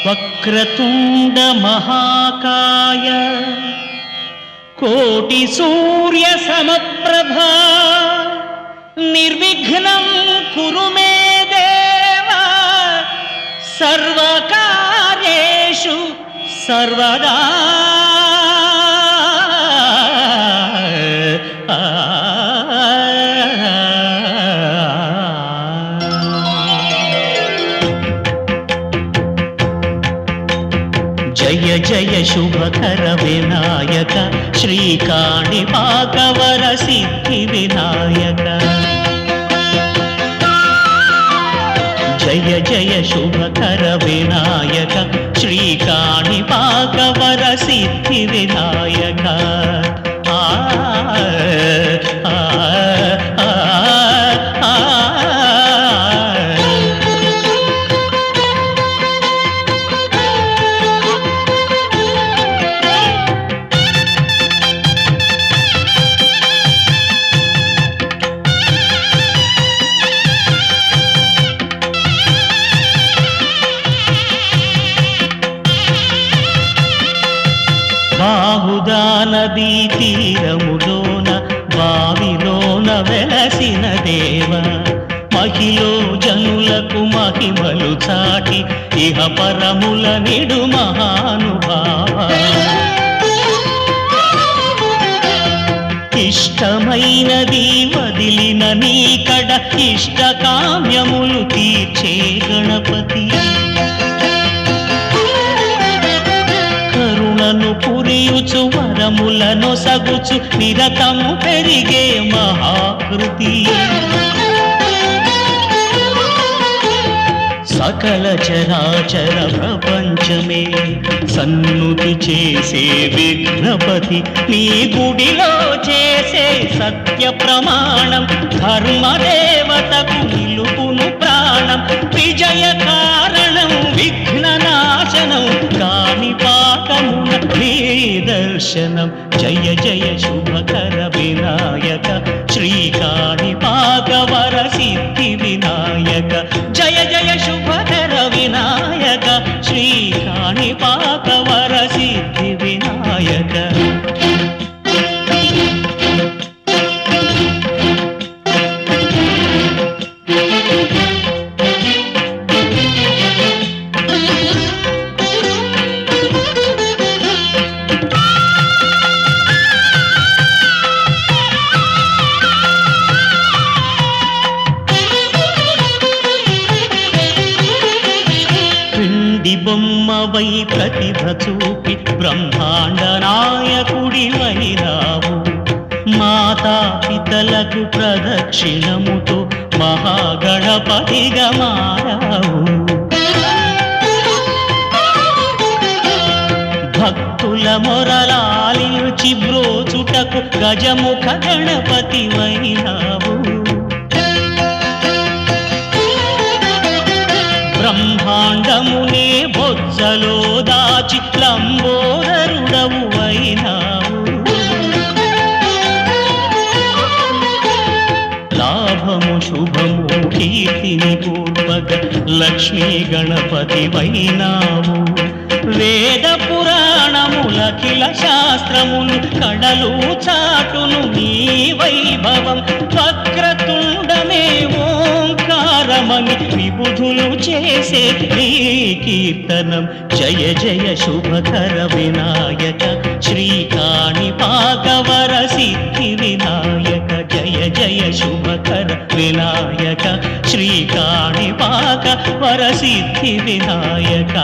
వక్రతుండ మహాకాయ కోటి సూర్య సమప్రభా నిర్విఘ్నం కురు మే దేవ సర్వకార్యేషు సర్వదా. జయ జయ శుభకర వినాయక శ్రీకాణిపాకవర సిద్ధి వినాయక. జయ జయ శుభకర వినాయక శ్రీకాణిపాకవర సిద్ధి వినాయక. బాహుదా నదీ తీరములోన బావిలోన వెలసిన దేవ మహిలో జనులకు మహిమలు చాటి ఇహ పరముల నిడు మహానుభావ. ఇష్టమైనది వదిలిన నీకడ ఇష్ట కామ్యములు తీర్చే గణపతి. కరుణను పురియుచు వరములను సగుచు నిరతము పెరిగే మహాకృతి. సకల చరాచర ప్రపంచమే సన్నుతి చేసే విఘ్నపతి. నీ గుడిలో చేసే సత్య ప్రమాణం ధర్మదేవతకు నిలుపును ప్రాణం. విజయ కారణం విఘ్న నాశనం కాణిపాకమున నీ దర్శనం. జయ జయ శుభకర వినాయక శ్రీకాణిపాకవర సిద్ధి వినాయక. జయ జయ శుభకర వినాయక శ్రీకాణిపాకవర సిద్ధి వినాయక. బొమ్మవై ప్రతిభ చూపి బ్రహ్మాండ నాయకుడి వైరావు. మాతా పితలకు ప్రదక్షిణముతో మహాగణపతిగా మారావు. భక్తుల మొరలాలించి బ్రోచుటకు గజముఖ గణపతి వైరావు. బ్రహ్మాండమునే బొజ్జలో దాచి లంబోదరుడవు అయినావు. లాభము శుభము కీర్తిని పూర్వక లక్ష్మీ గణపతి వైనావు. వేద పురాణములఖిల శాస్త్రములు కడలు చాటును నీ వైభవం. వక్రతుండమే ఓంకారమని విబుధులు చేసే నీ కీర్తనం. జయ జయ శుభకర వినాయక శ్రీకాణిపాకవర సిద్ధి వినాయక. జయ జయ శుభకర వినాయక శ్రీకాణిపాకవర సిద్ధి వినాయక.